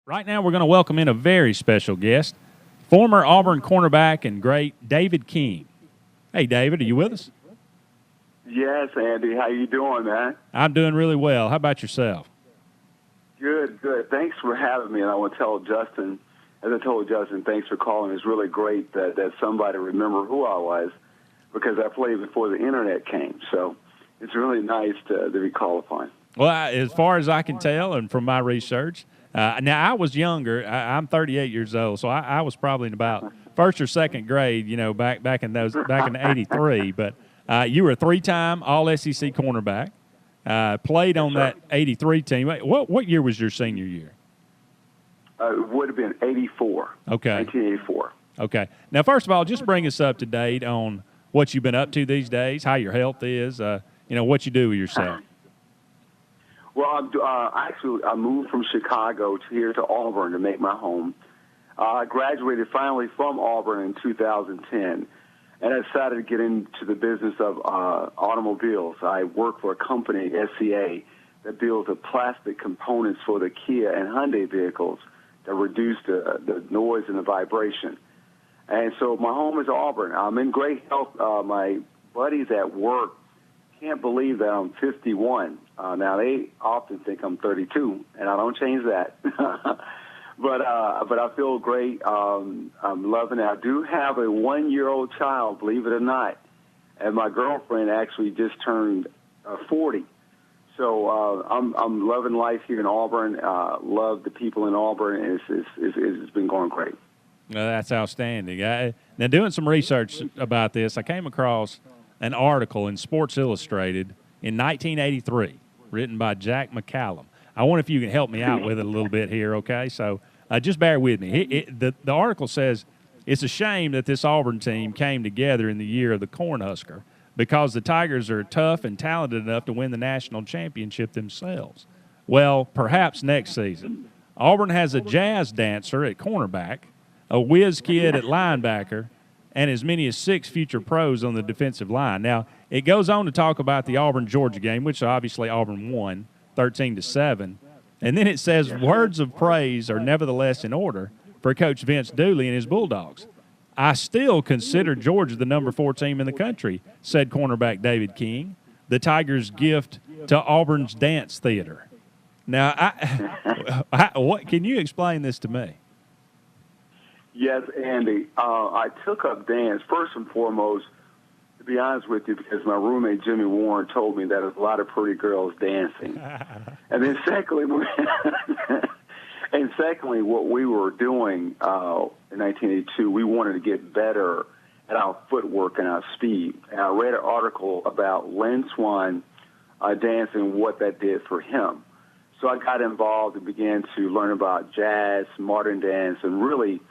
Right now, we're going to welcome in a very special guest, former Auburn cornerback and great David King. Hey, David, are you with us? Yes, Andy. How you doing, man? I'm doing really well. How about yourself? Good, good. Thanks for having me. And I want to tell Justin, as I told Justin, thanks for calling. It's really great that somebody remembered who I was because I played before the Internet came. So it's really nice to be called upon. Well, as far as I can tell and from my research, now I was younger. I'm 38 years old, so I was probably in about first or second grade, back in '83. But you were a three-time All-SEC cornerback. Played on that '83 team. What year was your senior year? It would have been 84. Okay. 1984. Okay. Now, first of all, just bring us up to date on what you've been up to these days, how your health is, what you do with yourself. Well, I moved from Chicago here to Auburn to make my home. I graduated finally from Auburn in 2010, and I decided to get into the business of automobiles. I work for a company, SCA, that builds the plastic components for the Kia and Hyundai vehicles that reduce the noise and the vibration. And so my home is Auburn. I'm in great health. My buddies at work can't believe that I'm 51. Now, they often think I'm 32, and I don't change that. But I feel great. I'm loving it. I do have a 1-year-old child, believe it or not, and my girlfriend actually just turned 40. So I'm loving life here in Auburn. Love the people in Auburn, and it's been going great. Well, that's outstanding. Now, doing some research about this, I came across an article in Sports Illustrated in 1983, written by Jack McCallum. I wonder if you can help me out with it a little bit here, okay? So just bear with me. The article says, it's a shame that this Auburn team came together in the year of the Cornhusker because the Tigers are tough and talented enough to win the national championship themselves. Well, perhaps next season. Auburn has a jazz dancer at cornerback, a whiz kid at linebacker, and as many as 6 future pros on the defensive line. Now, it goes on to talk about the Auburn-Georgia game, which obviously Auburn won 13-7. And then it says, words of praise are nevertheless in order for Coach Vince Dooley and his Bulldogs. I still consider Georgia the number 4 team in the country, said cornerback David King, the Tigers' gift to Auburn's dance theater. Now, what can you explain this to me? Yes, Andy. I took up dance, first and foremost, to be honest with you, because my roommate Jimmy Warren told me that there's a lot of pretty girls dancing. And then secondly, what we were doing in 1982, we wanted to get better at our footwork and our speed. And I read an article about Len Swan dancing, what that did for him. So I got involved and began to learn about jazz, modern dance, and really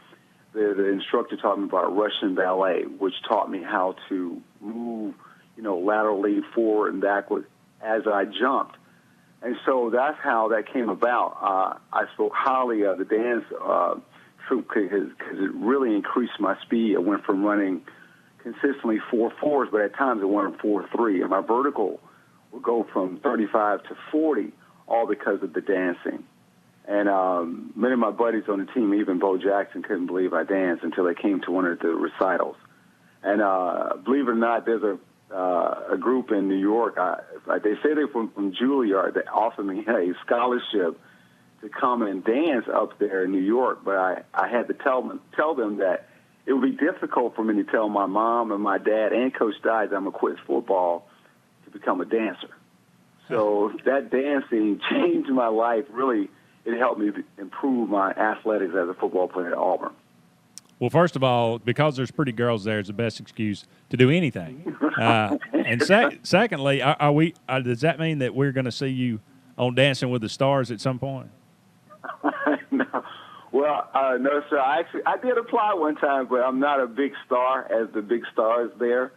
the instructor taught me about Russian ballet, which taught me how to move, laterally forward and backward as I jumped. And so that's how that came about. I spoke highly of the dance because it really increased my speed. I went from running consistently 4.4s, but at times it went 4.3. And my vertical would go from 35 to 40, all because of the dancing. And many of my buddies on the team, even Bo Jackson, couldn't believe I danced until they came to one of the recitals. And believe it or not, there's a group in New York. They say they're from Juilliard. They offered me a scholarship to come and dance up there in New York. But I had to tell them that it would be difficult for me to tell my mom and my dad and Coach Dye that I'm going to quit football to become a dancer. So that dancing changed my life, really. It helped me improve my athletics as a football player at Auburn. Well, first of all, because there's pretty girls there, it's the best excuse to do anything. And secondly, does that mean that we're going to see you on Dancing with the Stars at some point? No. Well, no, sir. I did apply one time, but I'm not a big star as the big stars there.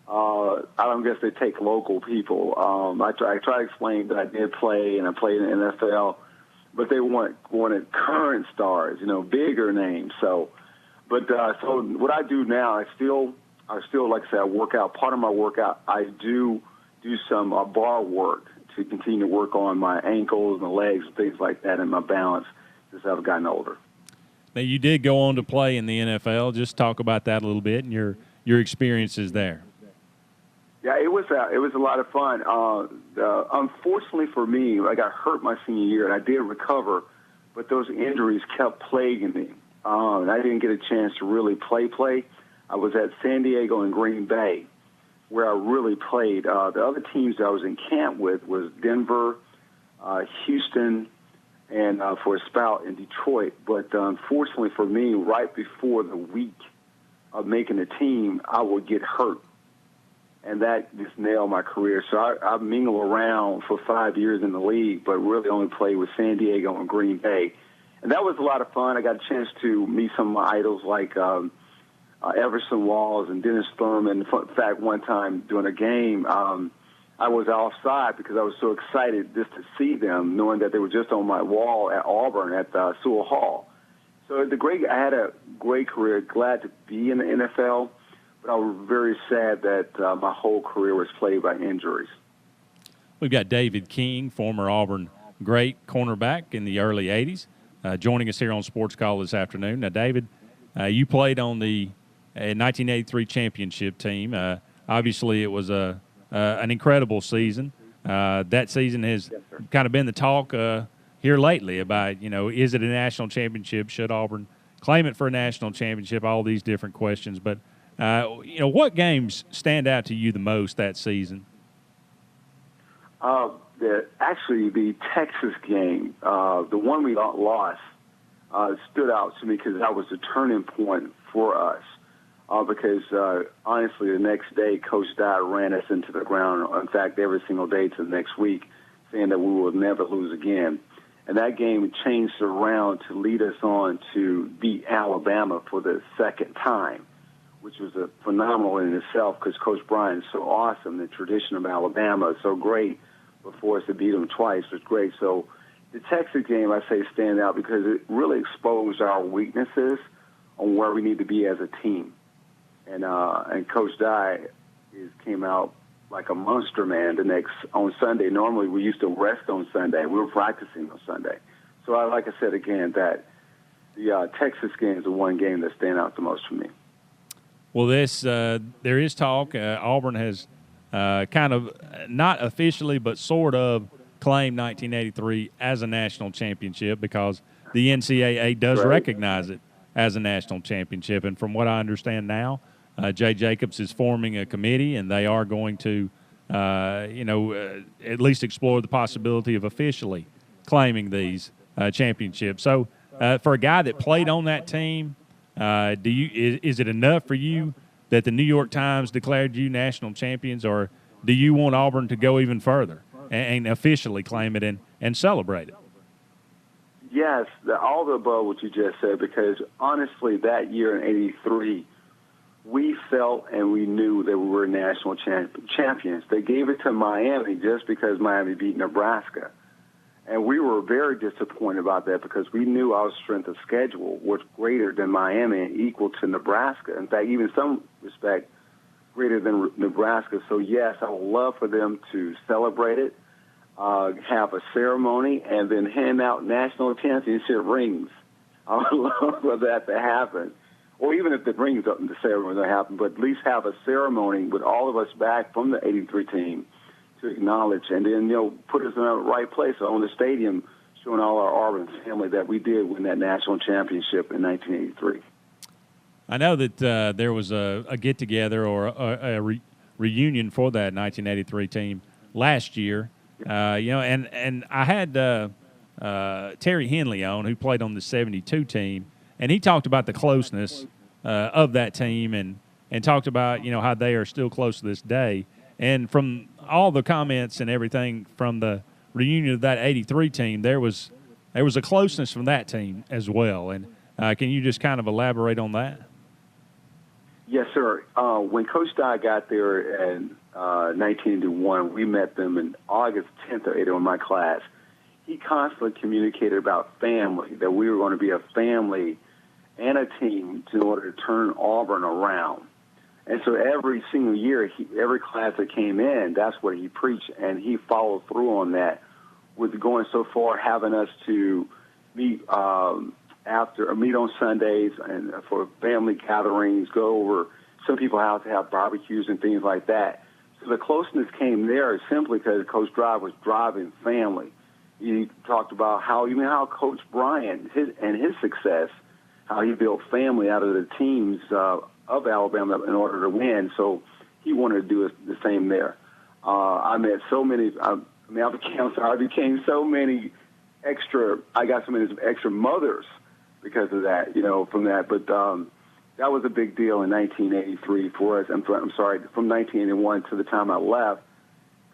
I don't guess they take local people. I try to explain that I did play, and I played in the NFL. But they wanted current stars, bigger names. So what I do now, I still like I said, I work out. Part of my workout, I do some bar work to continue to work on my ankles and legs and things like that, and my balance, as I've gotten older. Now, you did go on to play in the NFL. Just talk about that a little bit and your experiences there. Yeah, it was a lot of fun. Unfortunately for me, I got hurt my senior year, and I did recover, but those injuries kept plaguing me. And I didn't get a chance to really play. I was at San Diego and Green Bay, where I really played. The other teams I was in camp with was Denver, Houston, and for a spout in Detroit. But unfortunately for me, right before the week of making the team, I would get hurt. And that just nailed my career. So I mingled around for 5 years in the league, but really only played with San Diego and Green Bay. And that was a lot of fun. I got a chance to meet some of my idols like Everson Walls and Dennis Thurman. In fact, one time during a game, I was offside because I was so excited just to see them, knowing that they were just on my wall at Auburn at Sewell Hall. So I had a great career, glad to be in the NFL, but I was very sad that my whole career was plagued by injuries. We've got David King, former Auburn great cornerback in the early 80s, joining us here on Sports Call this afternoon. Now, David, you played on the 1983 championship team. Obviously, it was an incredible season. That season has kind of been the talk here lately about, is it a national championship? Should Auburn claim it for a national championship? All these different questions. But, what games stand out to you the most that season? Actually, the Texas game, the one we lost, stood out to me because that was the turning point for us. Because honestly, the next day, Coach Dye ran us into the ground. In fact, every single day to the next week, saying that we will never lose again. And that game changed around to lead us on to beat Alabama for the second time, which was phenomenal in itself because Coach Bryant is so awesome. The tradition of Alabama is so great. For us to beat them twice was great. So the Texas game, I say, stand out because it really exposed our weaknesses on where we need to be as a team. And Coach Dye came out like a monster man on Sunday. Normally we used to rest on Sunday. We were practicing on Sunday. So like I said again, that the Texas game is the one game that stands out the most for me. Well, there is talk. Auburn has kind of not officially but sort of claimed 1983 as a national championship because the NCAA does recognize it as a national championship. And from what I understand now, Jay Jacobs is forming a committee, and they are going to, at least explore the possibility of officially claiming these championships. So for a guy that played on that team, is it enough for you that the New York Times declared you national champions, or do you want Auburn to go even further and officially claim it and celebrate it? Yes, all the above what you just said, because honestly, that year in '83, we felt and we knew that we were national champions. They gave it to Miami just because Miami beat Nebraska. And we were very disappointed about that because we knew our strength of schedule was greater than Miami and equal to Nebraska. In fact, even in some respect, greater than Nebraska. So, yes, I would love for them to celebrate it, have a ceremony, and then hand out national championship rings. I would love for that to happen. Or even if the rings up in the ceremony don't happen, but at least have a ceremony with all of us back from the '83 team to acknowledge, and then put us in the right place on the stadium, showing all our Auburn family that we did win that national championship in 1983. I know that there was a get together or a reunion for that 1983 team last year, and I had Terry Henley on, who played on the '72 team. And he talked about the closeness of that team and talked about, how they are still close to this day. And from all the comments and everything from the reunion of that '83 team, there was a closeness from that team as well. And can you just kind of elaborate on that? Yes, sir. When Coach Dye got there in 1981, we met them in August 10th or 8th in my class. He constantly communicated about family, that we were going to be a family and a team in order to turn Auburn around. And so every single year, every class that came in, that's what he preached, and he followed through on that with going so far, having us to meet meet on Sundays and for family gatherings, go over some people's house to have barbecues and things like that. So the closeness came there simply because Coach Drive was driving family. He talked about how Coach Bryant and his success, how he built family out of the teams of Alabama in order to win. So he wanted to do the same there. I met so many. I became so many extra. I got so many extra mothers because of that. From that. But that was a big deal in 1983 for us. I'm sorry, from 1981 to the time I left.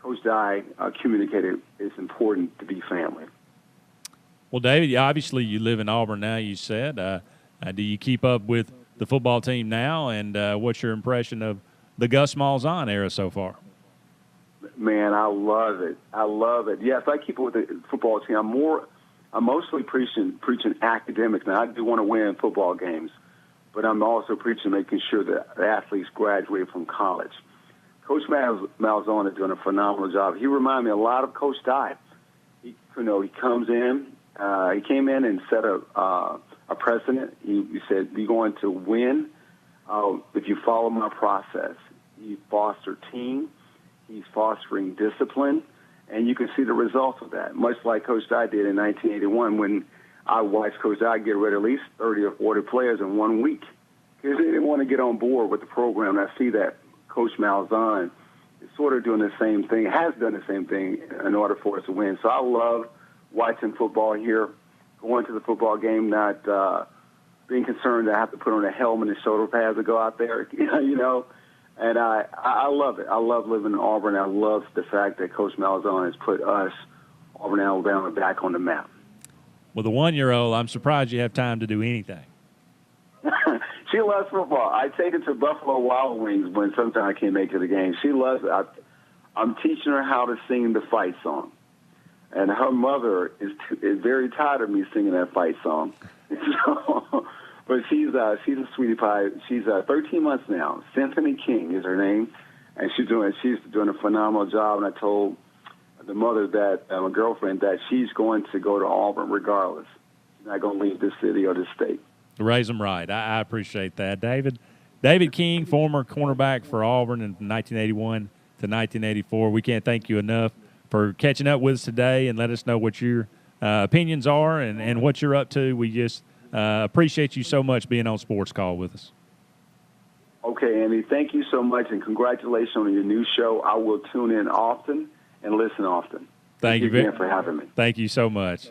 Coach Dye communicated it's important to be family. Well, David, obviously you live in Auburn now, you said. Do you keep up with the football team now, and what's your impression of the Gus Malzahn era so far? Man, I love it. I love it. Yes, I keep up with the football team. I'm mostly preaching academics. Now, I do want to win football games, but I'm also preaching making sure that the athletes graduate from college. Coach Malzahn is doing a phenomenal job. He reminded me a lot of Coach Dye. He comes in. He came in and set a precedent. He said, "You're going to win if you follow my process." He fostered team. He's fostering discipline, and you can see the results of that. Much like Coach Dye did in 1981, when I watched Coach Dye get rid of at least 30 or 40 players in 1 week because they didn't want to get on board with the program. And I see that Coach Malzahn is sort of doing the same thing, has done the same thing in order for us to win. So I love watching football here, going to the football game, not being concerned that I have to put on a helmet and shoulder pads to go out there, And I love it. I love living in Auburn. I love the fact that Coach Malzahn has put us, Auburn, Alabama, back on the map. With a 1-year-old, I'm surprised you have time to do anything. She loves football. I take her to Buffalo Wild Wings when sometimes I can't make it to the game. She loves it. I'm teaching her how to sing the fight song. And her mother is very tired of me singing that fight song. But she's a sweetie pie. She's 13 months now. Symphony King is her name, and she's doing a phenomenal job. And I told the mother that my girlfriend that she's going to go to Auburn regardless. She's not going to leave this city or this state. Raise them right. I appreciate that, David King, former cornerback for Auburn in 1981 to 1984. We can't thank you enough for catching up with us today and let us know what your opinions are and what you're up to. We just appreciate you so much being on Sports Call with us. Okay, Andy, thank you so much, and congratulations on your new show. I will tune in often and listen often. Thank you again for having me. Thank you so much.